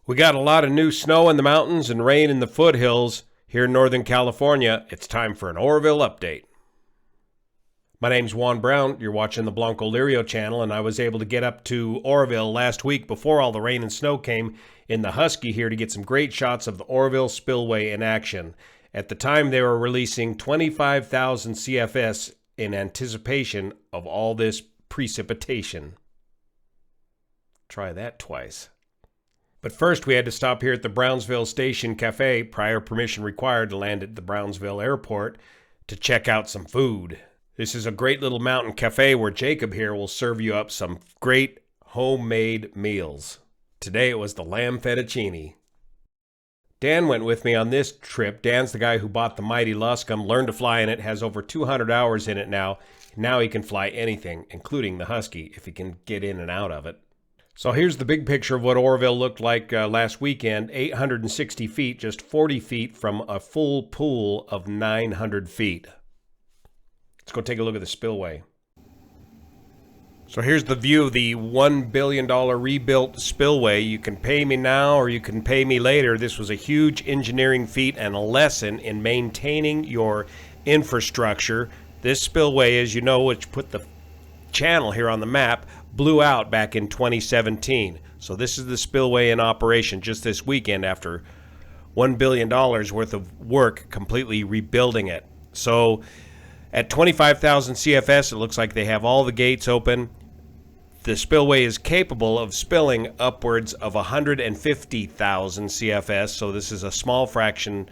We got a lot of new snow in the mountains and rain in the foothills here in Northern California. It's time for an Oroville update. My name's Juan Brown. You're watching the BLANCOLIRIO channel, and I was able to get up to Oroville last week before all the rain and snow came in the Husky here to get some great shots of the Oroville Spillway in action. At the time, they were releasing 25,000 CFS in anticipation of all this precipitation. Try that twice. But first, we had to stop here at the Brownsville Station Cafe, prior permission required to land at the Brownsville Airport, to check out some food. This is a great little mountain cafe where Jacob here will serve you up some great homemade meals. Today it was the lamb fettuccine. Dan went with me on this trip. Dan's the guy who bought the Mighty Luscombe, learned to fly in it, has over 200 hours in it now. Now he can fly anything, including the Husky, if he can get in and out of it. So here's the big picture of what Oroville looked like last weekend. 860 feet, just 40 feet from a full pool of 900 feet. Let's go take a look at the spillway. So here's the view of the $1 billion rebuilt spillway. You can pay me now or you can pay me later. This was a huge engineering feat and a lesson in maintaining your infrastructure. This spillway, as you know, which put the channel here on the map, blew out back in 2017. So this is the spillway in operation just this weekend after $1 billion worth of work completely rebuilding it. So at 25,000 CFS, it looks like they have all the gates open. The spillway is capable of spilling upwards of 150,000 CFS, so this is a small fraction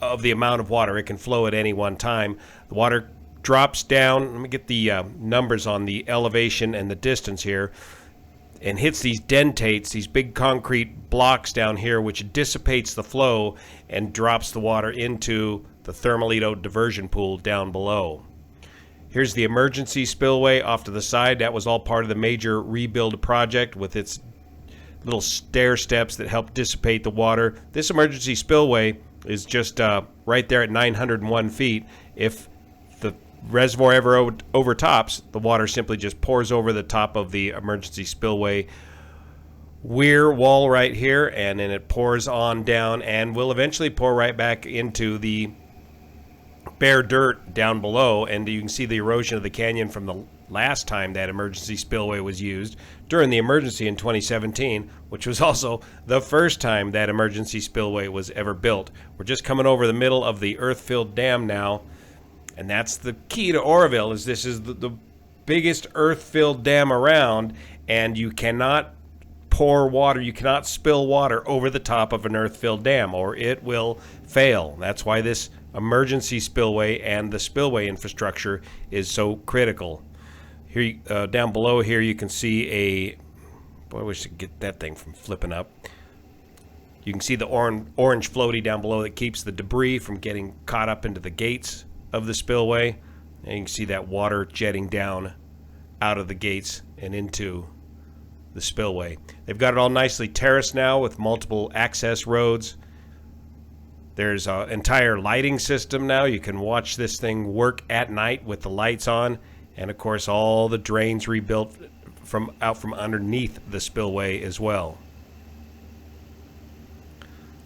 of the amount of water it can flow at any one time. The water drops down. Let me get the numbers on the elevation and the distance here, and hits these dentates, these big concrete blocks down here, which dissipates the flow and drops the water into the Thermalito diversion pool down below. Here's the emergency spillway off to the side. That was all part of the major rebuild project with its little stair steps that help dissipate the water. This emergency spillway is just right there at 901 feet. If the reservoir ever overtops, the water simply just pours over the top of the emergency spillway weir wall right here, and then it pours on down and will eventually pour right back into the bare dirt down below. And you can see the erosion of the canyon from the last time that emergency spillway was used during the emergency in 2017, which was also the first time that emergency spillway was ever built. We're just coming over the middle of the earth-filled dam now, and that's the key to Oroville. Is this is the biggest earth-filled dam around, and you cannot pour water, you cannot spill water over the top of an earth-filled dam or it will fail. That's why this emergency spillway and the spillway infrastructure is so critical. Here, down below here, you can see a, boy, I wish I could get that thing from flipping up. You can see the orange floaty down below that keeps the debris from getting caught up into the gates of the spillway. And you can see that water jetting down out of the gates and into the spillway. They've got it all nicely terraced now with multiple access roads. There's an entire lighting system now. You can watch this thing work at night with the lights on. And of course, all the drains rebuilt out from underneath the spillway as well.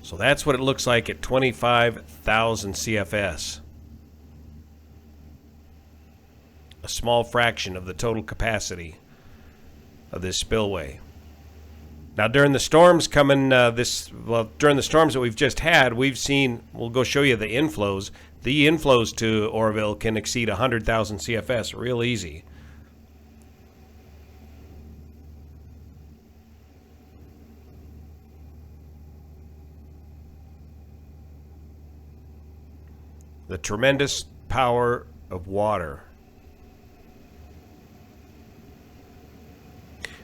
So that's what it looks like at 25,000 CFS. A small fraction of the total capacity of this spillway. Now during the storms coming during the storms that we've just had, we've seen, we'll go show you the inflows. The inflows to Oroville can exceed 100,000 CFS real easy. The tremendous power of water.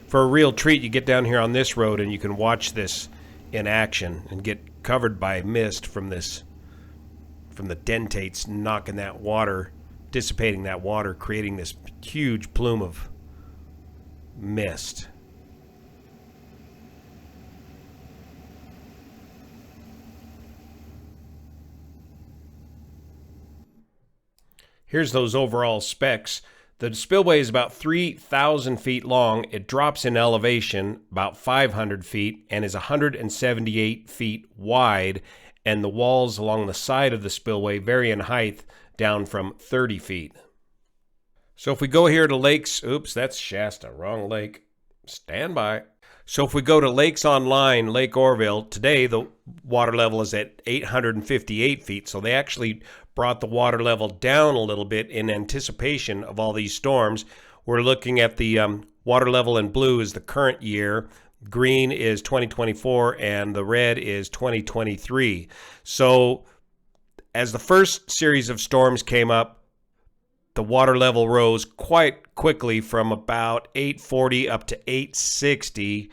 For a real treat, you get down here on this road and you can watch this in action and get covered by mist from the dentates knocking that water, dissipating that water, creating this huge plume of mist. Here's those overall specs. The spillway is about 3,000 feet long. It drops in elevation about 500 feet and is 178 feet wide, and the walls along the side of the spillway vary in height down from 30 feet. So if we go here to lakes, oops, that's Shasta, wrong lake. Stand by. So if we go to Lakes Online, Lake Oroville, today the water level is at 858 feet. So they actually brought the water level down a little bit in anticipation of all these storms. We're looking at the water level in blue is the current year. Green is 2024 and the red is 2023. So as the first series of storms came up, the water level rose quite quickly from about 840 up to 860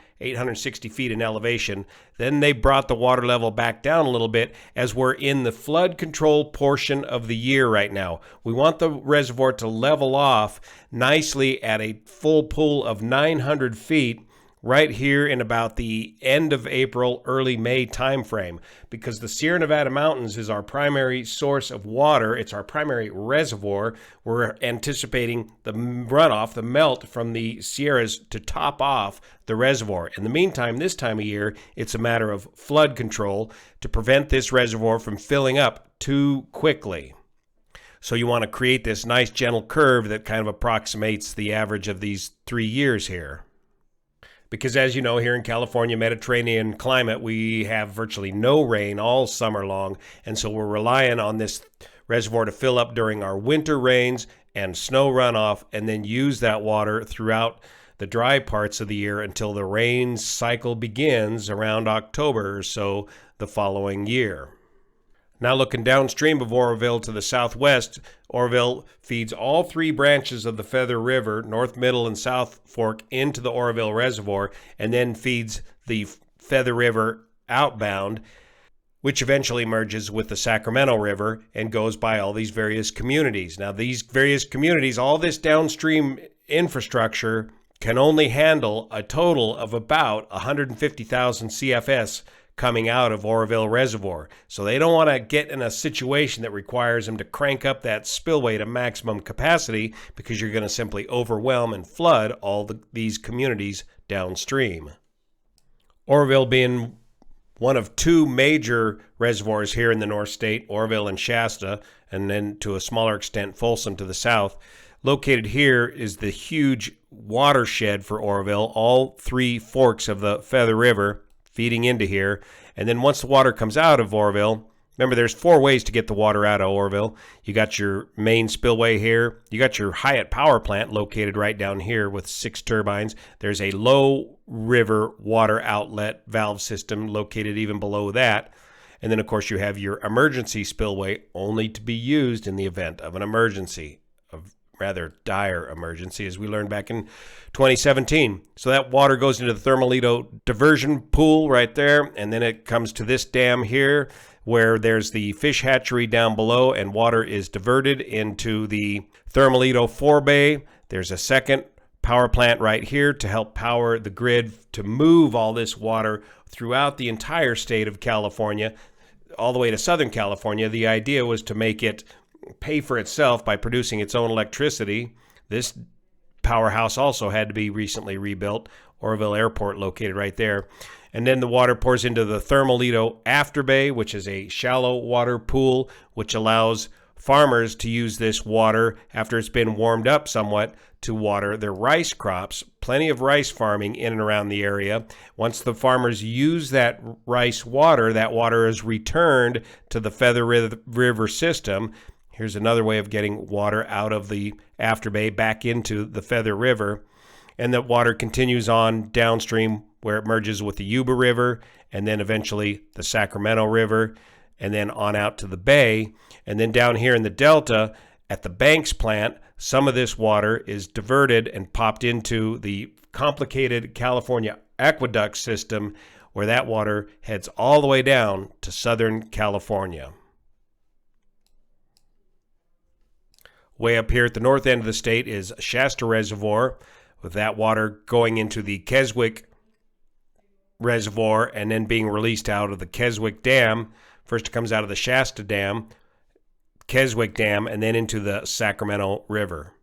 feet in elevation. Then they brought the water level back down a little bit as we're in the flood control portion of the year right now. We want the reservoir to level off nicely at a full pool of 900 feet right here in about the end of April, early May timeframe, because the Sierra Nevada mountains is our primary source of water. It's our primary reservoir. We're anticipating the runoff, the melt from the Sierras to top off the reservoir. In the meantime, this time of year, it's a matter of flood control to prevent this reservoir from filling up too quickly. So you want to create this nice gentle curve that kind of approximates the average of these 3 years here. Because as you know, here in California, Mediterranean climate, we have virtually no rain all summer long. And so we're relying on this reservoir to fill up during our winter rains and snow runoff, and then use that water throughout the dry parts of the year until the rain cycle begins around October or so the following year. Now looking downstream of Oroville to the southwest, Oroville feeds all 3 branches of the Feather River, North, Middle, and South Fork, into the Oroville Reservoir, and then feeds the Feather River outbound, which eventually merges with the Sacramento River and goes by all these various communities. Now these various communities, all this downstream infrastructure can only handle a total of about 150,000 CFS coming out of Oroville Reservoir. So they don't want to get in a situation that requires them to crank up that spillway to maximum capacity, because you're going to simply overwhelm and flood all these communities downstream. Oroville being one of 2 major reservoirs here in the North State, Oroville and Shasta, and then to a smaller extent Folsom to the south. Located here is the huge watershed for Oroville, all 3 forks of the Feather River feeding into here. And then once the water comes out of Oroville, remember there's 4 ways to get the water out of Oroville. You got your main spillway here. You got your Hyatt power plant located right down here with 6 turbines. There's a low river water outlet valve system located even below that. And then of course you have your emergency spillway, only to be used in the event of an emergency, rather dire emergency, as we learned back in 2017. So that water goes into the Thermalito diversion pool right there, and then it comes to this dam here where there's the fish hatchery down below, and water is diverted into the Thermalito forebay. There's a second power plant right here to help power the grid to move all this water throughout the entire state of California, all the way to Southern California. The idea was to make it pay for itself by producing its own electricity. This powerhouse also had to be recently rebuilt. Oroville Airport located right there. And then the water pours into the Thermalito Afterbay, which is a shallow water pool, which allows farmers to use this water after it's been warmed up somewhat to water their rice crops. Plenty of rice farming in and around the area. Once the farmers use that rice water, that water is returned to the Feather River system. Here's another way of getting water out of the Afterbay back into the Feather River. And that water continues on downstream where it merges with the Yuba River, and then eventually the Sacramento River, and then on out to the bay. And then down here in the Delta at the Banks plant, some of this water is diverted and popped into the complicated California aqueduct system, where that water heads all the way down to Southern California. Way up here at the north end of the state is Shasta Reservoir, with that water going into the Keswick Reservoir and then being released out of the Keswick Dam. First it comes out of the Shasta Dam, Keswick Dam, and then into the Sacramento River.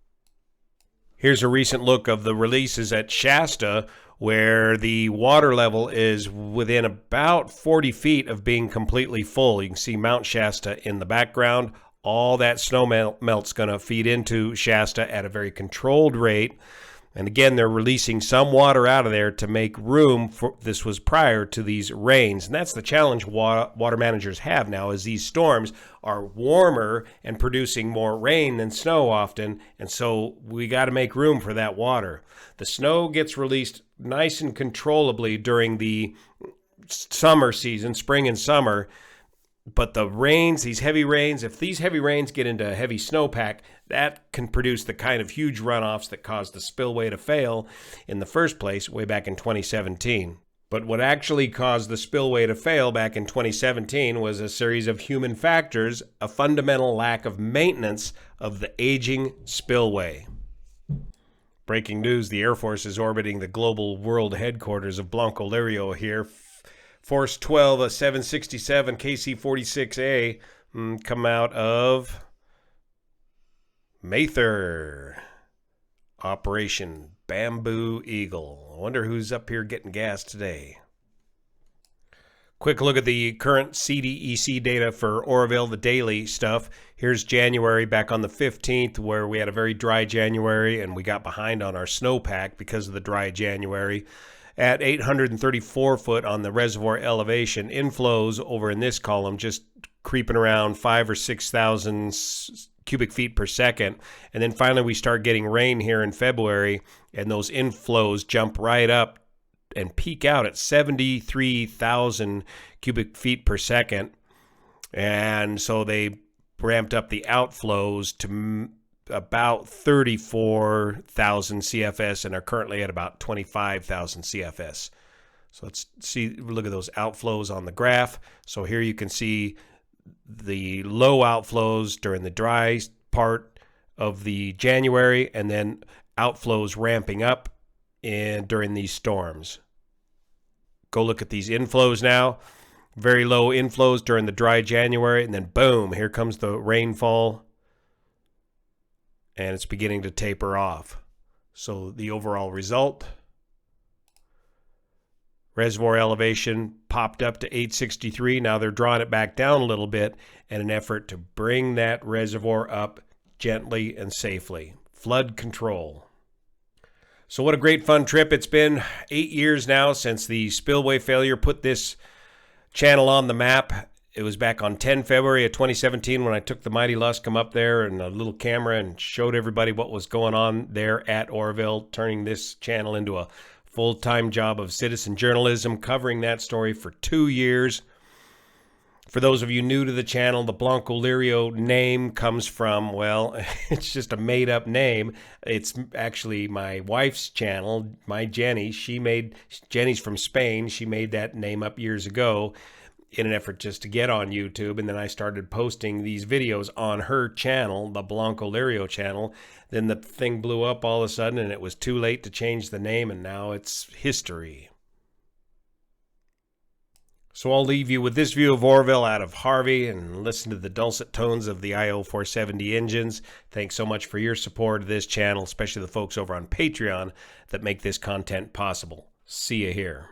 Here's a recent look of the releases at Shasta, where the water level is within about 40 feet of being completely full. You can see Mount Shasta in the background. All that snow melt's going to feed into Shasta at a very controlled rate. And again, they're releasing some water out of there to make room for, this was prior to these rains. And that's the challenge water managers have now, is these storms are warmer and producing more rain than snow often. And so we got to make room for that water. The snow gets released nice and controllably during the summer season, spring and summer. But the rains, these heavy rains, if these heavy rains get into a heavy snowpack, that can produce the kind of huge runoffs that caused the spillway to fail in the first place way back in 2017. But what actually caused the spillway to fail back in 2017 was a series of human factors, a fundamental lack of maintenance of the aging spillway. Breaking news, the Air Force is orbiting the global world headquarters of BLANCOLIRIO here. Force 12, a 767 KC-46A, come out of Mather. Operation Bamboo Eagle. I wonder who's up here getting gas today. Quick look at the current CDEC data for Oroville, the daily stuff. Here's January back on the 15th, where we had a very dry January and we got behind on our snowpack because of the dry January. At 834 foot on the reservoir elevation, inflows over in this column just creeping around 5,000 or 6,000 cubic feet per second. And then finally we start getting rain here in February, and those inflows jump right up and peak out at 73,000 cubic feet per second. And so they ramped up the outflows to about 34,000 CFS and are currently at about 25,000 CFS. So let's look at those outflows on the graph. So here you can see the low outflows during the dry part of the January, and then outflows ramping up during these storms. Go look at these inflows now. Very low inflows during the dry January, and then boom, here comes the rainfall. And it's beginning to taper off. So the overall result, reservoir elevation popped up to 863. Now they're drawing it back down a little bit in an effort to bring that reservoir up gently and safely. Flood control. So what a great fun trip. It's been 8 years now since the spillway failure put this channel on the map. It was back on 10 February of 2017 when I took the Mighty Luscombe up there and a little camera and showed everybody what was going on there at Oroville, turning this channel into a full-time job of citizen journalism, covering that story for 2 years. For those of you new to the channel, the BLANCOLIRIO name comes from, well, it's just a made-up name. It's actually my wife's channel, my Jenny. Jenny's from Spain. She made that name up years ago in an effort just to get on YouTube, and then I started posting these videos on her channel, the BLANCOLIRIO channel. Then the thing blew up all of a sudden, and it was too late to change the name, and now it's history. So I'll leave you with this view of Oroville out of Harvey and listen to the dulcet tones of the IO470 engines. Thanks so much for your support of this channel, especially the folks over on Patreon that make this content possible. See you here.